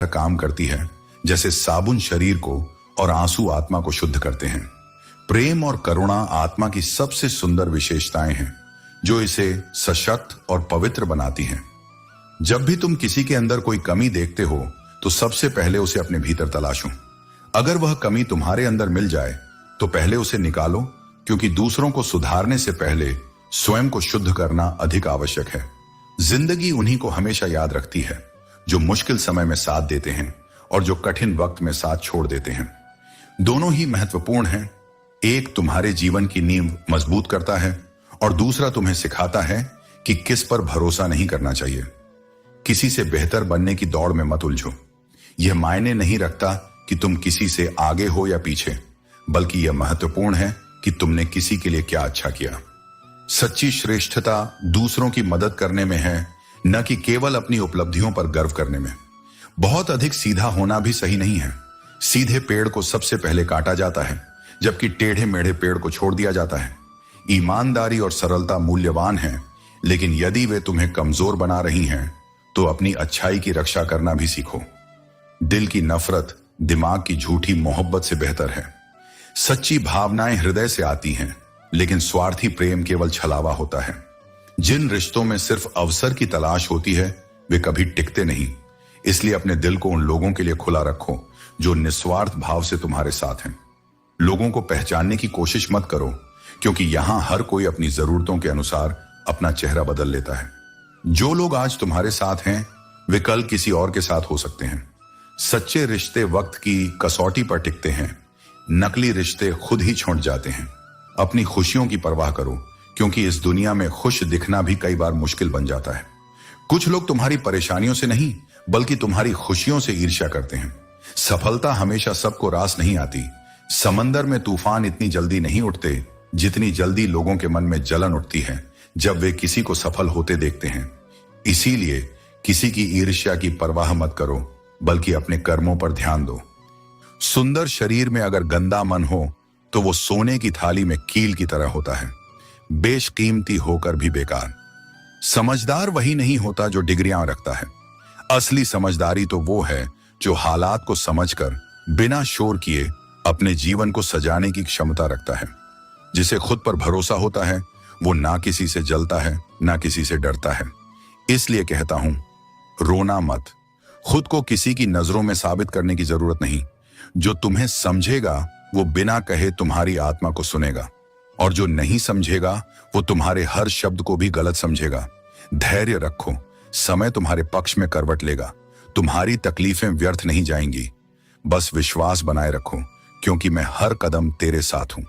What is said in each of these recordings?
काम करती है जैसे साबुन शरीर को और आंसू आत्मा को शुद्ध करते हैं। प्रेम और करुणा आत्मा की सबसे सुंदर विशेषताएं हैं जो इसे सशक्त और पवित्र बनाती हैं। जब भी तुम किसी के अंदर कोई कमी देखते हो तो सबसे पहले उसे अपने भीतर तलाशो। अगर वह कमी तुम्हारे अंदर मिल जाए तो पहले उसे निकालो, क्योंकि दूसरों को सुधारने से पहले स्वयं को शुद्ध करना अधिक आवश्यक है। जिंदगी उन्हीं को हमेशा याद रखती है जो मुश्किल समय में साथ देते हैं और जो कठिन वक्त में साथ छोड़ देते हैं। दोनों ही महत्वपूर्ण हैं। एक तुम्हारे जीवन की नींव मजबूत करता है और दूसरा तुम्हें सिखाता है कि किस पर भरोसा नहीं करना चाहिए। किसी से बेहतर बनने की दौड़ में मत उलझो। यह मायने नहीं रखता कि तुम किसी से आगे हो या पीछे, बल्कि यह महत्वपूर्ण है कि तुमने किसी के लिए क्या अच्छा किया। सच्ची श्रेष्ठता दूसरों की मदद करने में है, न कि केवल अपनी उपलब्धियों पर गर्व करने में। बहुत अधिक सीधा होना भी सही नहीं है। सीधे पेड़ को सबसे पहले काटा जाता है, जबकि टेढ़े मेढ़े पेड़ को छोड़ दिया जाता है। ईमानदारी और सरलता मूल्यवान है, लेकिन यदि वे तुम्हें कमजोर बना रही हैं तो अपनी अच्छाई की रक्षा करना भी सीखो। दिल की नफरत दिमाग की झूठी मोहब्बत से बेहतर है। सच्ची भावनाएं हृदय से आती हैं, लेकिन स्वार्थी प्रेम केवल छलावा होता है। जिन रिश्तों में सिर्फ अवसर की तलाश होती है वे कभी टिकते नहीं। इसलिए अपने दिल को उन लोगों के लिए खुला रखो जो निस्वार्थ भाव से तुम्हारे साथ हैं। लोगों को पहचानने की कोशिश मत करो, क्योंकि यहां हर कोई अपनी जरूरतों के अनुसार अपना चेहरा बदल लेता है। जो लोग आज तुम्हारे साथ हैं वे कल किसी और के साथ हो सकते हैं। सच्चे रिश्ते वक्त की कसौटी पर टिकते हैं, नकली रिश्ते खुद ही छूट जाते हैं। अपनी खुशियों की परवाह करो, क्योंकि इस दुनिया में खुश दिखना भी कई बार मुश्किल बन जाता है। कुछ लोग तुम्हारी परेशानियों से नहीं बल्कि तुम्हारी खुशियों से ईर्ष्या करते हैं। सफलता हमेशा सबको रास नहीं आती। समंदर में तूफान इतनी जल्दी नहीं उठते जितनी जल्दी लोगों के मन में जलन उठती है जब वे किसी को सफल होते देखते हैं। इसीलिए किसी की ईर्ष्या की परवाह मत करो, बल्कि अपने कर्मों पर ध्यान दो। सुंदर शरीर में अगर गंदा मन हो तो वो सोने की थाली में कील की तरह होता है, बेशकीमती होकर भी बेकार। समझदार वही नहीं होता जो डिग्रियां रखता है। असली समझदारी तो वो है जो हालात को समझकर बिना शोर किए अपने जीवन को सजाने की क्षमता रखता है। जिसे खुद पर भरोसा होता है वो ना किसी से जलता है ना किसी से डरता है। इसलिए कहता हूं, रोना मत। खुद को किसी की नजरों में साबित करने की जरूरत नहीं। जो तुम्हें समझेगा वो बिना कहे तुम्हारी आत्मा को सुनेगा, और जो नहीं समझेगा वो तुम्हारे हर शब्द को भी गलत समझेगा। धैर्य रखो, समय तुम्हारे पक्ष में करवट लेगा। तुम्हारी तकलीफें व्यर्थ नहीं जाएंगी। बस विश्वास बनाए रखो, क्योंकि मैं हर कदम तेरे साथ हूं।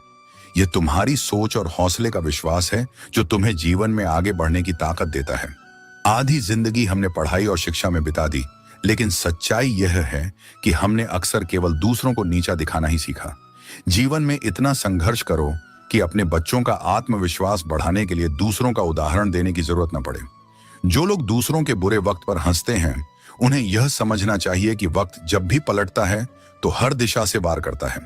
यह तुम्हारी सोच और हौसले का विश्वास है जो तुम्हें जीवन में आगे बढ़ने की ताकत देता है। आधी जिंदगी हमने पढ़ाई और शिक्षा में बिता दी, लेकिन सच्चाई यह है कि हमने अक्सर केवल दूसरों को नीचा दिखाना ही सीखा। जीवन में इतना संघर्ष करो कि अपने बच्चों का आत्मविश्वास बढ़ाने के लिए दूसरों का उदाहरण देने की जरूरत न पड़े। जो लोग दूसरों के बुरे वक्त पर हंसते हैं उन्हें यह समझना चाहिए कि वक्त जब भी पलटता है तो हर दिशा से वार करता है।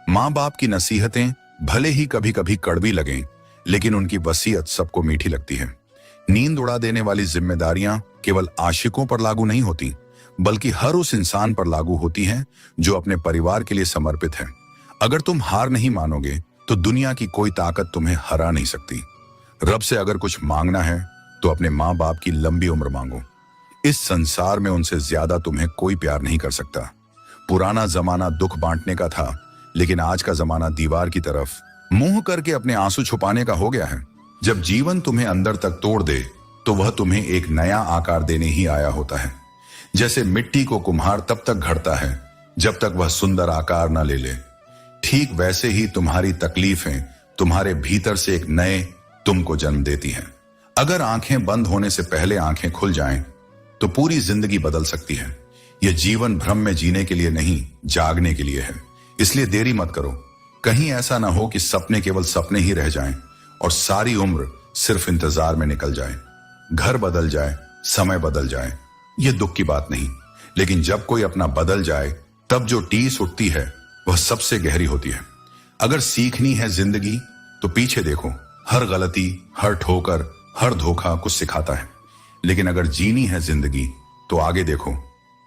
माँ बाप की नसीहतें भले ही कभी कभी कड़वी लगें, लेकिन उनकी वसीयत सबको मीठी लगती है। नींद उड़ा देने वाली जिम्मेदारियां केवल आशिकों पर लागू नहीं होती, बल्कि हर उस इंसान पर लागू होती हैं जो अपने परिवार के लिए समर्पित है। अगर तुम हार नहीं मानोगे तो दुनिया की कोई ताकत तुम्हें हरा नहीं सकती। रब से अगर कुछ मांगना है तो अपने माँ बाप की लंबी उम्र मांगो। इस संसार में उनसे ज्यादा तुम्हें कोई प्यार नहीं कर सकता। पुराना जमाना दुख बांटने का था, लेकिन आज का जमाना दीवार की तरफ मुंह करके अपने आंसू छुपाने का हो गया है। जब जीवन तुम्हें अंदर तक तोड़ दे तो वह तुम्हें एक नया आकार देने ही आया होता है। जैसे मिट्टी को कुम्हार तब तक घड़ता है जब तक वह सुंदर आकार न ले ले, ठीक वैसे ही तुम्हारी तकलीफें तुम्हारे भीतर से एक नए तुम को जन्म देती हैं। अगर आंखें बंद होने से पहले आंखें खुल जाएं, तो पूरी जिंदगी बदल सकती है। यह जीवन भ्रम में जीने के लिए नहीं, जागने के लिए है। इसलिए देरी मत करो। कहीं ऐसा ना हो कि सपने केवल सपने ही रह जाएं और सारी उम्र सिर्फ इंतजार में निकल जाए। घर बदल जाए, समय बदल जाए, यह दुख की बात नहीं, लेकिन जब कोई अपना बदल जाए तब जो टीस उठती है वह सबसे गहरी होती है। अगर सीखनी है जिंदगी तो पीछे देखो। हर गलती, हर ठोकर, हर धोखा कुछ सिखाता है। लेकिन अगर जीनी है जिंदगी तो आगे देखो।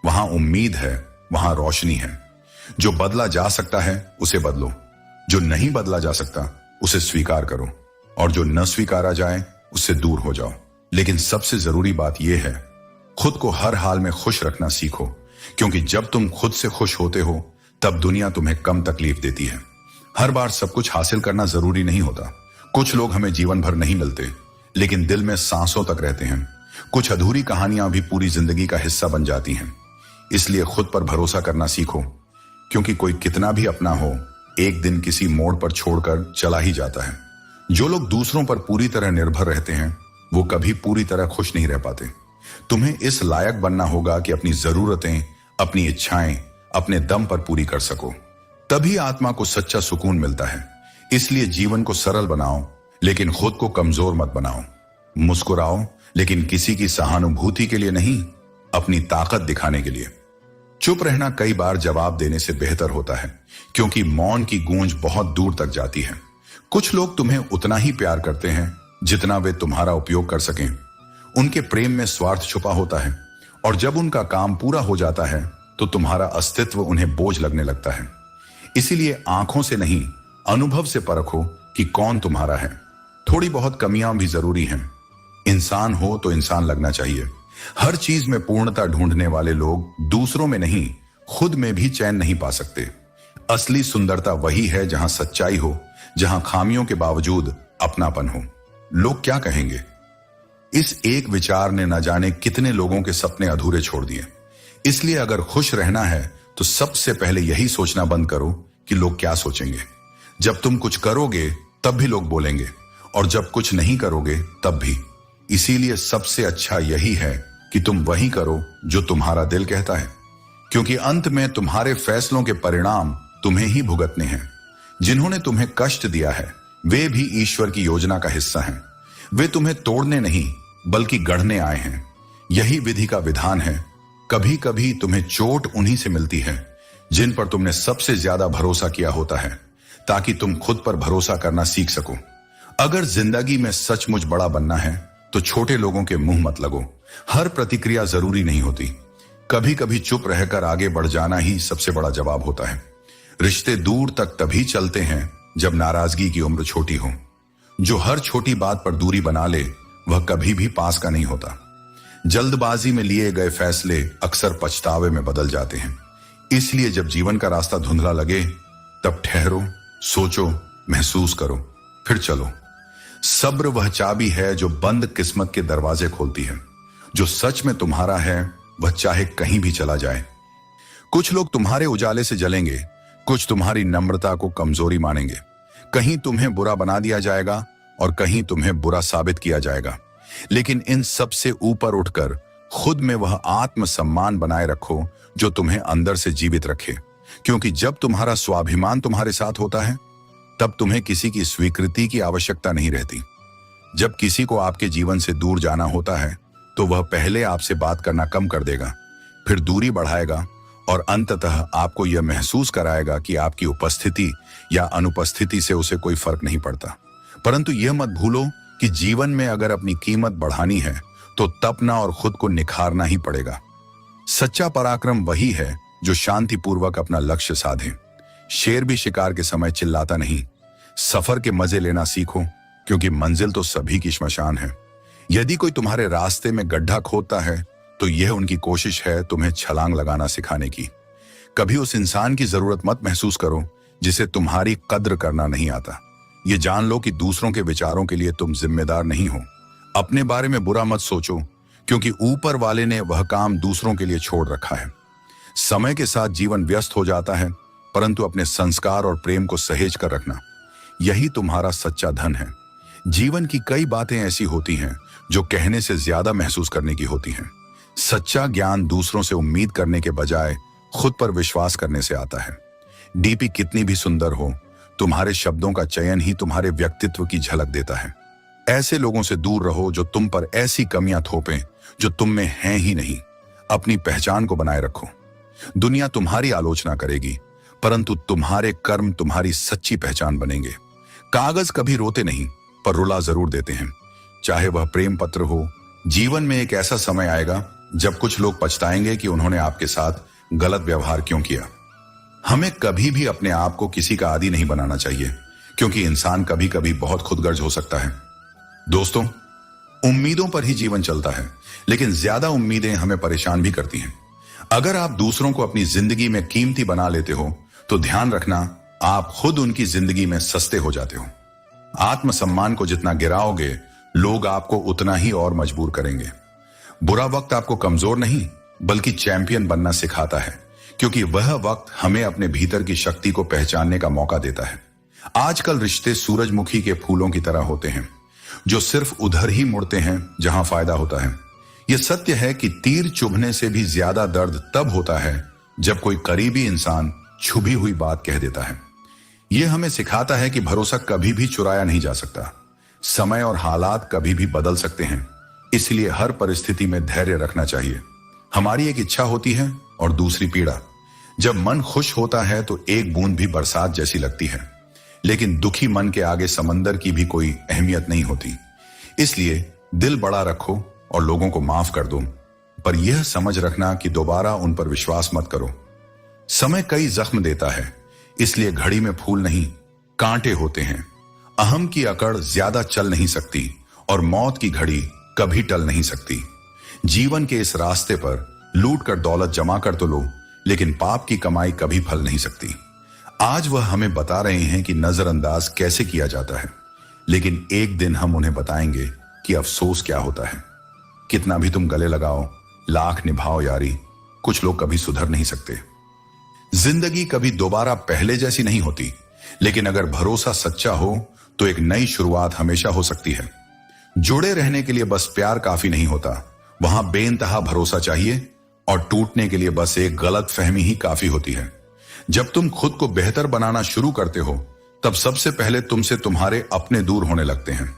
वहां उम्मीद है, वहां रोशनी है। जो बदला जा सकता है उसे बदलो, जो नहीं बदला जा सकता उसे स्वीकार करो, और जो न स्वीकारा जाए उससे दूर हो जाओ। लेकिन सबसे जरूरी बात यह है, खुद को हर हाल में खुश रखना सीखो, क्योंकि जब तुम खुद से खुश होते हो तब दुनिया तुम्हें कम तकलीफ देती है। हर बार सब कुछ हासिल करना जरूरी नहीं होता। कुछ लोग हमें जीवन भर नहीं मिलते, लेकिन दिल में सांसों तक रहते हैं। कुछ अधूरी कहानियां भी पूरी जिंदगी का हिस्सा बन जाती हैं। इसलिए खुद पर भरोसा करना सीखो, क्योंकि कोई कितना भी अपना हो, एक दिन किसी मोड़ पर छोड़कर चला ही जाता है। जो लोग दूसरों पर पूरी तरह निर्भर रहते हैं वो कभी पूरी तरह खुश नहीं रह पाते। तुम्हें इस लायक बनना होगा कि अपनी जरूरतें, अपनी इच्छाएं अपने दम पर पूरी कर सको। तभी आत्मा को सच्चा सुकून मिलता है। इसलिए जीवन को सरल बनाओ, लेकिन खुद को कमजोर मत बनाओ। मुस्कुराओ, लेकिन किसी की सहानुभूति के लिए नहीं, अपनी ताकत दिखाने के लिए। चुप रहना कई बार जवाब देने से बेहतर होता है, क्योंकि मौन की गूंज बहुत दूर तक जाती है। कुछ लोग तुम्हें उतना ही प्यार करते हैं जितना वे तुम्हारा उपयोग कर सकें। उनके प्रेम में स्वार्थ छुपा होता है, और जब उनका काम पूरा हो जाता है तो तुम्हारा अस्तित्व उन्हें बोझ लगने लगता है। इसीलिए आंखों से नहीं, अनुभव से परखो कि कौन तुम्हारा है। थोड़ी बहुत कमियां भी जरूरी हैं। इंसान हो तो इंसान लगना चाहिए। हर चीज में पूर्णता ढूंढने वाले लोग दूसरों में नहीं, खुद में भी चैन नहीं पा सकते। असली सुंदरता वही है जहां सच्चाई हो, जहां खामियों के बावजूद अपनापन हो। लोग क्या कहेंगे, इस एक विचार ने न जाने कितने लोगों के सपने अधूरे छोड़ दिए। इसलिए अगर खुश रहना है तो सबसे पहले यही सोचना बंद करो कि लोग क्या सोचेंगे। जब तुम कुछ करोगे तब भी लोग बोलेंगे, और जब कुछ नहीं करोगे तब भी। इसीलिए सबसे अच्छा यही है कि तुम वही करो जो तुम्हारा दिल कहता है, क्योंकि अंत में तुम्हारे फैसलों के परिणाम तुम्हें ही भुगतने हैं। जिन्होंने तुम्हें कष्ट दिया है वे भी ईश्वर की योजना का हिस्सा हैं। वे तुम्हें तोड़ने नहीं बल्कि गढ़ने आए हैं। यही विधि का विधान है। कभी कभी तुम्हें चोट उन्हीं से मिलती है जिन पर तुमने सबसे ज्यादा भरोसा किया होता है, ताकि तुम खुद पर भरोसा करना सीख सको। अगर जिंदगी में सचमुच बड़ा बनना है तो छोटे लोगों के मुंह मत लगो। हर प्रतिक्रिया जरूरी नहीं होती। कभी कभी चुप रहकर आगे बढ़ जाना ही सबसे बड़ा जवाब होता है। रिश्ते दूर तक तभी चलते हैं जब नाराजगी की उम्र छोटी हो। जो हर छोटी बात पर दूरी बना ले वह कभी भी पास का नहीं होता। जल्दबाजी में लिए गए फैसले अक्सर पछतावे में बदल जाते हैं। इसलिए जब जीवन का रास्ता धुंधला लगे तब ठहरो, सोचो, महसूस करो, फिर चलो। सब्र वह चाबी है जो बंद किस्मत के दरवाजे खोलती है। जो सच में तुम्हारा है वह चाहे कहीं भी चला जाए। कुछ लोग तुम्हारे उजाले से जलेंगे, कुछ तुम्हारी नम्रता को कमजोरी मानेंगे। कहीं तुम्हें बुरा बना दिया जाएगा और कहीं तुम्हें बुरा साबित किया जाएगा। लेकिन इन सब से ऊपर उठकर खुद में वह आत्मसम्मान बनाए रखो जो तुम्हें अंदर से जीवित रखे, क्योंकि जब तुम्हारा स्वाभिमान तुम्हारे साथ होता है तब तुम्हें किसी की स्वीकृति की आवश्यकता नहीं रहती। जब किसी को आपके जीवन से दूर जाना होता है तो वह पहले आपसे बात करना कम कर देगा, फिर दूरी बढ़ाएगा और अंततः आपको यह महसूस कराएगा कि आपकी उपस्थिति या अनुपस्थिति से उसे कोई फर्क नहीं पड़ता। परंतु यह मत भूलो कि जीवन में अगर अपनी कीमत बढ़ानी है तो तपना और खुद को निखारना ही पड़ेगा। सच्चा पराक्रम वही है जो शांतिपूर्वक अपना लक्ष्य साधे। शेर भी शिकार के समय चिल्लाता नहीं। सफर के मजे लेना सीखो, क्योंकि मंजिल तो सभी की श्मशान है। यदि कोई तुम्हारे रास्ते में गड्ढा खोदता है तो यह उनकी कोशिश है तुम्हें छलांग लगाना सिखाने की। कभी उस इंसान की जरूरत मत महसूस करो जिसे तुम्हारी कद्र करना नहीं आता। ये जान लो कि दूसरों के विचारों के लिए तुम जिम्मेदार नहीं हो। अपने बारे में बुरा मत सोचो, क्योंकि ऊपर वाले ने वह काम दूसरों के लिए छोड़ रखा है। समय के साथ जीवन व्यस्त हो जाता है, परंतु अपने संस्कार और प्रेम को सहेज कर रखना, यही तुम्हारा सच्चा धन है। जीवन की कई बातें ऐसी होती हैं जो कहने से ज्यादा महसूस करने की होती हैं। सच्चा ज्ञान दूसरों से उम्मीद करने के बजाय खुद पर विश्वास करने से आता है। डीपी कितनी भी सुंदर हो, तुम्हारे शब्दों का चयन ही तुम्हारे व्यक्तित्व की झलक देता है। ऐसे लोगों से दूर रहो जो तुम पर ऐसी कमियां थोपें जो तुम में हैं ही नहीं। अपनी पहचान को बनाए रखो। दुनिया तुम्हारी आलोचना करेगी, परंतु तुम्हारे कर्म तुम्हारी सच्ची पहचान बनेंगे। कागज कभी रोते नहीं, पर रुला जरूर देते हैं। चाहे वह प्रेम पत्र हो। जीवन में एक ऐसा समय आएगा जब कुछ लोग पछताएंगे कि उन्होंने आपके साथ गलत व्यवहार क्यों किया। हमें कभी भी अपने आप को किसी का आदी नहीं बनाना चाहिए, क्योंकि इंसान कभी कभी बहुत खुदगर्ज हो सकता है। दोस्तों, उम्मीदों पर ही जीवन चलता है, लेकिन ज्यादा उम्मीदें हमें परेशान भी करती हैं। अगर आप दूसरों को अपनी जिंदगी में कीमती बना लेते हो, तो ध्यान रखना, आप खुद उनकी जिंदगी में सस्ते हो जाते हो। आत्मसम्मान को जितना गिराओगे, लोग आपको उतना ही और मजबूर करेंगे। बुरा वक्त आपको कमजोर नहीं, बल्कि चैंपियन बनना सिखाता है, क्योंकि वह वक्त हमें अपने भीतर की शक्ति को पहचानने का मौका देता है। आजकल रिश्ते सूरजमुखी के फूलों की तरह होते हैं, जो सिर्फ उधर ही मुड़ते हैं जहां फायदा होता है। यह सत्य है कि तीर चुभने से भी ज्यादा दर्द तब होता है जब कोई करीबी इंसान छुभी हुई बात कह देता है। यह हमें सिखाता है कि भरोसा कभी भी चुराया नहीं जा सकता। समय और हालात कभी भी बदल सकते हैं, इसलिए हर परिस्थिति में धैर्य रखना चाहिए। हमारी एक इच्छा होती है और दूसरी पीड़ा। जब मन खुश होता है तो एक बूंद भी बरसात जैसी लगती है, लेकिन दुखी मन के आगे समंदर की भी कोई अहमियत नहीं होती। इसलिए दिल बड़ा रखो और लोगों को माफ कर दो, पर यह समझ रखना कि दोबारा उन पर विश्वास मत करो। समय कई जख्म देता है, इसलिए घड़ी में फूल नहीं, कांटे होते हैं। अहम की अकड़ ज्यादा चल नहीं सकती और मौत की घड़ी कभी टल नहीं सकती। जीवन के इस रास्ते पर लूट कर दौलत जमा कर तो लो, लेकिन पाप की कमाई कभी फल नहीं सकती। आज वह हमें बता रहे हैं कि नजरअंदाज कैसे किया जाता है, लेकिन एक दिन हम उन्हें बताएंगे कि अफसोस क्या होता है। कितना भी तुम गले लगाओ, लाख निभाओ यारी, कुछ लोग कभी सुधर नहीं सकते। जिंदगी कभी दोबारा पहले जैसी नहीं होती, लेकिन अगर भरोसा सच्चा हो तो एक नई शुरुआत हमेशा हो सकती है। जुड़े रहने के लिए बस प्यार काफी नहीं होता, वहां बेइंतहा भरोसा चाहिए, और टूटने के लिए बस एक गलत फहमी ही काफी होती है। जब तुम खुद को बेहतर बनाना शुरू करते हो, तब सबसे पहले तुमसे तुम्हारे अपने दूर होने लगते हैं।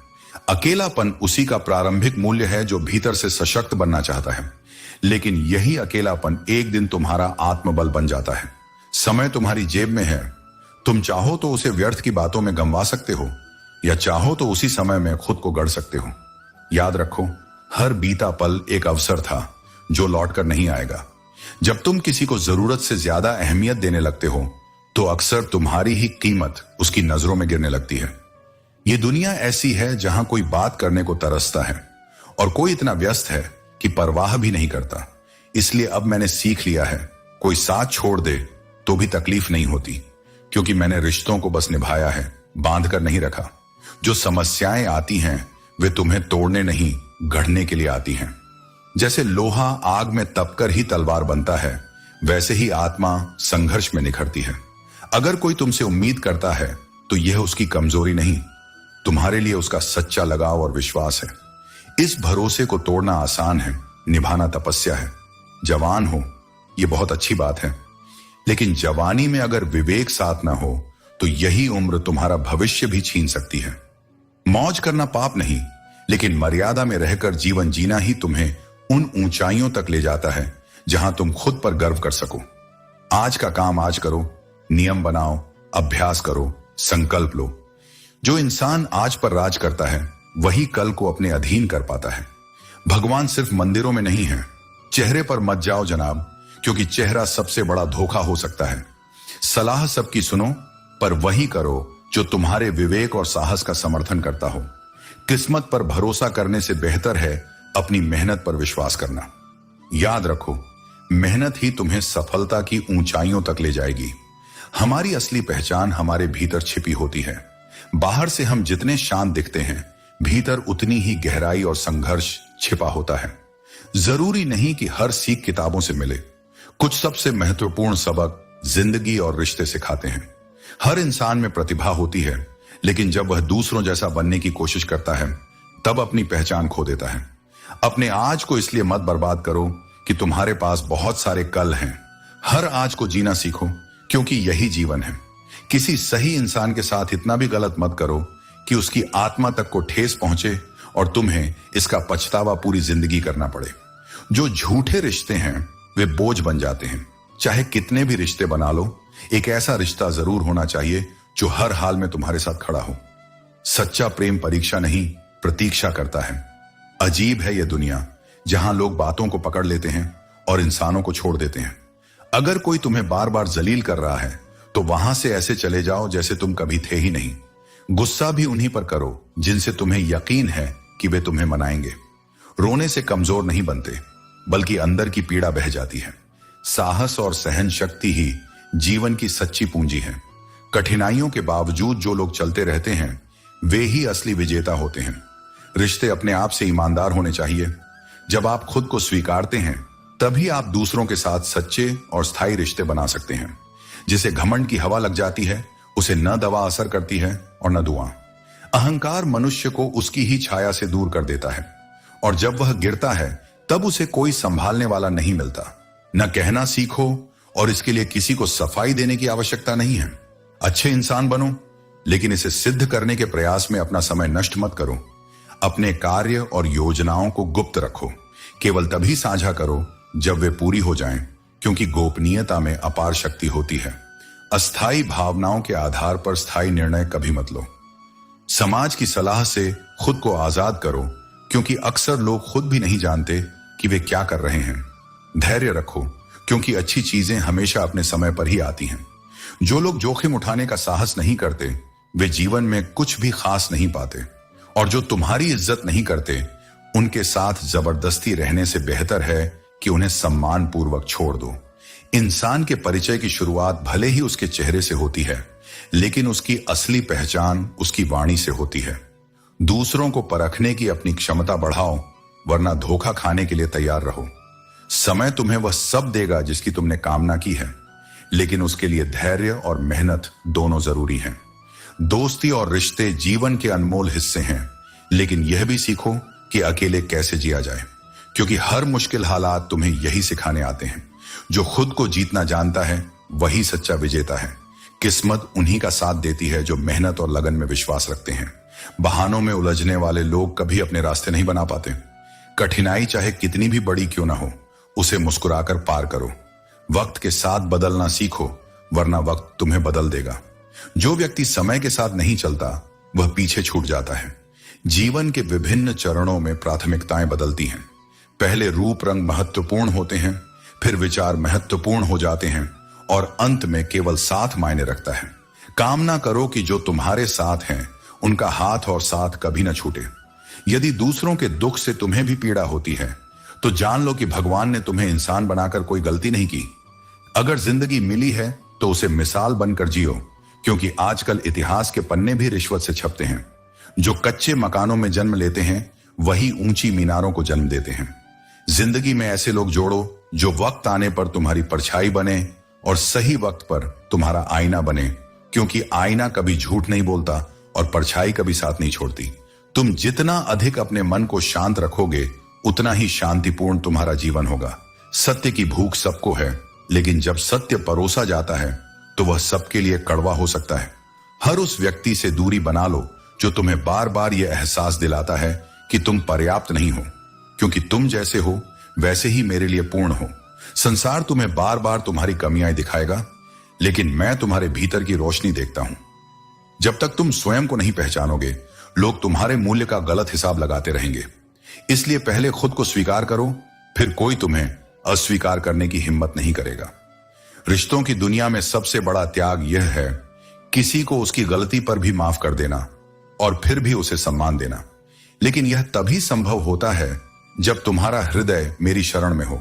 अकेलापन उसी का प्रारंभिक मूल्य है जो भीतर से सशक्त बनना चाहता है, लेकिन यही अकेलापन एक दिन तुम्हारा आत्मबल बन जाता है। समय तुम्हारी जेब में है, तुम चाहो तो उसे व्यर्थ की बातों में गंवा सकते हो, या चाहो तो उसी समय में खुद को गढ़ सकते हो। याद रखो, हर बीता पल एक अवसर था जो लौटकर नहीं आएगा। जब तुम किसी को जरूरत से ज्यादा अहमियत देने लगते हो, तो अक्सर तुम्हारी ही कीमत उसकी नजरों में गिरने लगती है। ये दुनिया ऐसी है जहां कोई बात करने को तरसता है और कोई इतना व्यस्त है कि परवाह भी नहीं करता। इसलिए अब मैंने सीख लिया है, कोई साथ छोड़ दे तो भी तकलीफ नहीं होती, क्योंकि मैंने रिश्तों को बस निभाया है, बांध कर नहीं रखा। जो समस्याएं आती हैं वे तुम्हें तोड़ने नहीं, गढ़ने के लिए आती हैं। जैसे लोहा आग में तपकर ही तलवार बनता है, वैसे ही आत्मा संघर्ष में निखरती है। अगर कोई तुमसे उम्मीद करता है तो यह उसकी कमजोरी नहीं, तुम्हारे लिए उसका सच्चा लगाव और विश्वास है। इस भरोसे को तोड़ना आसान है, निभाना तपस्या है। जवान हो, यह बहुत अच्छी बात है, लेकिन जवानी में अगर विवेक साथ ना हो तो यही उम्र तुम्हारा भविष्य भी छीन सकती है। मौज करना पाप नहीं, लेकिन मर्यादा में रहकर जीवन जीना ही तुम्हें उन ऊंचाइयों तक ले जाता है जहां तुम खुद पर गर्व कर सको। आज का काम आज करो, नियम बनाओ, अभ्यास करो, संकल्प लो। जो इंसान आज पर राज करता है, वही कल को अपने अधीन कर पाता है। भगवान सिर्फ मंदिरों में नहीं है। चेहरे पर मत जाओ जनाब, क्योंकि चेहरा सबसे बड़ा धोखा हो सकता है। सलाह सबकी सुनो, पर वही करो जो तुम्हारे विवेक और साहस का समर्थन करता हो। किस्मत पर भरोसा करने से बेहतर है अपनी मेहनत पर विश्वास करना। याद रखो, मेहनत ही तुम्हें सफलता की ऊंचाइयों तक ले जाएगी। हमारी असली पहचान हमारे भीतर छिपी होती है। बाहर से हम जितने शांत दिखते हैं, भीतर उतनी ही गहराई और संघर्ष छिपा होता है। जरूरी नहीं कि हर सीख किताबों से मिले। कुछ सबसे महत्वपूर्ण सबक जिंदगी और रिश्ते सिखाते हैं। हर इंसान में प्रतिभा होती है, लेकिन जब वह दूसरों जैसा बनने की कोशिश करता है, तब अपनी पहचान खो देता है। अपने आज को इसलिए मत बर्बाद करो कि तुम्हारे पास बहुत सारे कल हैं। हर आज को जीना सीखो, क्योंकि यही जीवन है। किसी सही इंसान के साथ इतना भी गलत मत करो कि उसकी आत्मा तक को ठेस पहुंचे और तुम्हें इसका पछतावा पूरी जिंदगी करना पड़े। जो झूठे रिश्ते हैं वे बोझ बन जाते हैं। चाहे कितने भी रिश्ते बना लो, एक ऐसा रिश्ता जरूर होना चाहिए जो हर हाल में तुम्हारे साथ खड़ा हो। सच्चा प्रेम परीक्षा नहीं, प्रतीक्षा करता है। अजीब है यह दुनिया, जहां लोग बातों को पकड़ लेते हैं और इंसानों को छोड़ देते हैं। अगर कोई तुम्हें बार बार जलील कर रहा है तो वहां से ऐसे चले जाओ जैसे तुम कभी थे ही नहीं। गुस्सा भी उन्हीं पर करो जिनसे तुम्हें यकीन है कि वे तुम्हें मनाएंगे। रोने से कमजोर नहीं बनते, बल्कि अंदर की पीड़ा बह जाती है। साहस और सहन शक्ति ही जीवन की सच्ची पूंजी है। कठिनाइयों के बावजूद जो लोग चलते रहते हैं वे ही असली विजेता होते हैं। रिश्ते अपने आप से ईमानदार होने चाहिए। जब आप खुद को स्वीकारते हैं तभी आप दूसरों के साथ सच्चे और स्थायी रिश्ते बना सकते हैं। जिसे घमंड की हवा लग जाती है उसे न दवा असर करती है और न धुआं। अहंकार मनुष्य को उसकी ही छाया से दूर कर देता है, और जब वह गिरता है तब उसे कोई संभालने वाला नहीं मिलता। न कहना सीखो, और इसके लिए किसी को सफाई देने की आवश्यकता नहीं है। अच्छे इंसान बनो, लेकिन इसे सिद्ध करने के प्रयास में अपना समय नष्ट मत करो। अपने कार्य और योजनाओं को गुप्त रखो। केवल तभी साझा करो जब वे पूरी हो जाएं, क्योंकि गोपनीयता में अपार शक्ति होती है। अस्थायी भावनाओं के आधार पर स्थायी निर्णय कभी मत लो। समाज की सलाह से खुद को आजाद करो, क्योंकि अक्सर लोग खुद भी नहीं जानते कि वे क्या कर रहे हैं। धैर्य रखो, क्योंकि अच्छी चीजें हमेशा अपने समय पर ही आती हैं। जो लोग जोखिम उठाने का साहस नहीं करते वे जीवन में कुछ भी खास नहीं पाते, और जो तुम्हारी इज्जत नहीं करते उनके साथ जबरदस्ती रहने से बेहतर है कि उन्हें सम्मान पूर्वक छोड़ दो। इंसान के परिचय की शुरुआत भले ही उसके चेहरे से होती है, लेकिन उसकी असली पहचान उसकी वाणी से होती है। दूसरों को परखने की अपनी क्षमता बढ़ाओ, वरना धोखा खाने के लिए तैयार रहो। समय तुम्हें वह सब देगा जिसकी तुमने कामना की है, लेकिन उसके लिए धैर्य और मेहनत दोनों जरूरी हैं। दोस्ती और रिश्ते जीवन के अनमोल हिस्से हैं, लेकिन यह भी सीखो कि अकेले कैसे जिया जाए, क्योंकि हर मुश्किल हालात तुम्हें यही सिखाने आते हैं। जो खुद को जीतना जानता है वही सच्चा विजेता है। किस्मत उन्हीं का साथ देती है जो मेहनत और लगन में विश्वास रखते हैं। बहानों में उलझने वाले लोग कभी अपने रास्ते नहीं बना पाते। कठिनाई चाहे कितनी भी बड़ी क्यों ना हो, उसे मुस्कुराकर पार करो। वक्त के साथ बदलना सीखो, वरना वक्त तुम्हें बदल देगा। जो व्यक्ति समय के साथ नहीं चलता वह पीछे छूट जाता है। जीवन के विभिन्न चरणों में प्राथमिकताएं बदलती हैं। पहले रूप रंग महत्वपूर्ण होते हैं, फिर विचार महत्वपूर्ण हो जाते हैं, और अंत में केवल साथ मायने रखता है। कामना करो कि जो तुम्हारे साथ हैं उनका हाथ और साथ कभी न छूटे। यदि दूसरों के दुख से तुम्हें भी पीड़ा होती है तो जान लो कि भगवान ने तुम्हें इंसान बनाकर कोई गलती नहीं की। अगर जिंदगी मिली है तो उसे मिसाल बनकर जियो, क्योंकि आजकल इतिहास के पन्ने भी रिश्वत से छपते हैं। जो कच्चे मकानों में जन्म लेते हैं वही ऊंची मीनारों को जन्म देते हैं। जिंदगी में ऐसे लोग जोड़ो जो वक्त आने पर तुम्हारी परछाई बने और सही वक्त पर तुम्हारा आईना बने, क्योंकि आईना कभी झूठ नहीं बोलता और परछाई कभी साथ नहीं छोड़ती। तुम जितना अधिक अपने मन को शांत रखोगे उतना ही शांतिपूर्ण तुम्हारा जीवन होगा। सत्य की भूख सबको है, लेकिन जब सत्य परोसा जाता है तो वह सबके लिए कड़वा हो सकता है। हर उस व्यक्ति से दूरी बना लो जो तुम्हें बार बार यह एहसास दिलाता है कि तुम पर्याप्त नहीं हो, क्योंकि तुम जैसे हो वैसे ही मेरे लिए पूर्ण हो। संसार तुम्हें बार बार तुम्हारी कमियां दिखाएगा, लेकिन मैं तुम्हारे भीतर की रोशनी देखता हूं। जब तक तुम स्वयं को नहीं पहचानोगे लोग तुम्हारे मूल्य का गलत हिसाब लगाते रहेंगे। इसलिए पहले खुद को स्वीकार करो, फिर कोई तुम्हें अस्वीकार करने की हिम्मत नहीं करेगा। रिश्तों की दुनिया में सबसे बड़ा त्याग यह है किसी को उसकी गलती पर भी माफ कर देना और फिर भी उसे सम्मान देना। लेकिन यह तभी संभव होता है जब तुम्हारा हृदय मेरी शरण में हो,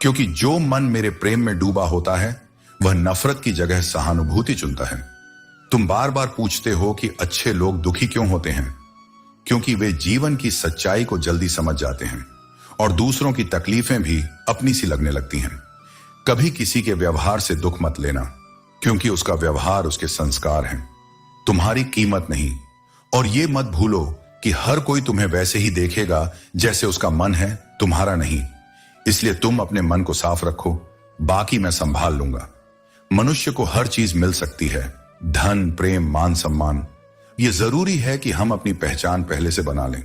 क्योंकि जो मन मेरे प्रेम में डूबा होता है वह नफरत की जगह सहानुभूति चुनता है। तुम बार बार पूछते हो कि अच्छे लोग दुखी क्यों होते हैं, क्योंकि वे जीवन की सच्चाई को जल्दी समझ जाते हैं और दूसरों की तकलीफें भी अपनी सी लगने लगती हैं। कभी किसी के व्यवहार से दुख मत लेना, क्योंकि उसका व्यवहार उसके संस्कार हैं, तुम्हारी कीमत नहीं। और ये मत भूलो कि हर कोई तुम्हें वैसे ही देखेगा जैसे उसका मन है, तुम्हारा नहीं। इसलिए तुम अपने मन को साफ रखो, बाकी मैं संभाल लूंगा। मनुष्य को हर चीज मिल सकती है, धन, प्रेम, मान, सम्मान। यह जरूरी है कि हम अपनी पहचान पहले से बना लें,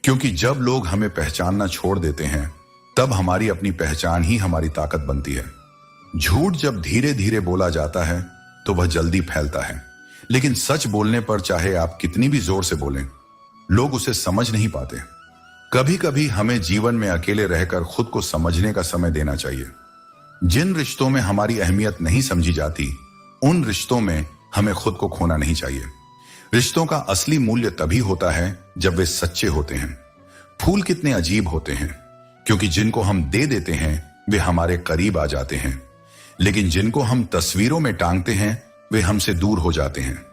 क्योंकि जब लोग हमें पहचानना छोड़ देते हैं तब हमारी अपनी पहचान ही हमारी ताकत बनती है। झूठ जब धीरे धीरे बोला जाता है तो वह जल्दी फैलता है, लेकिन सच बोलने पर चाहे आप कितनी भी जोर से बोलें लोग उसे समझ नहीं पाते। कभी कभी हमें जीवन में अकेले रहकर खुद को समझने का समय देना चाहिए। जिन रिश्तों में हमारी अहमियत नहीं समझी जाती, उन रिश्तों में हमें खुद को खोना नहीं चाहिए। रिश्तों का असली मूल्य तभी होता है जब वे सच्चे होते हैं। फूल कितने अजीब होते हैं, क्योंकि जिनको हम दे देते हैं वे हमारे करीब आ जाते हैं, लेकिन जिनको हम तस्वीरों में टांगते हैं वे हमसे दूर हो जाते हैं।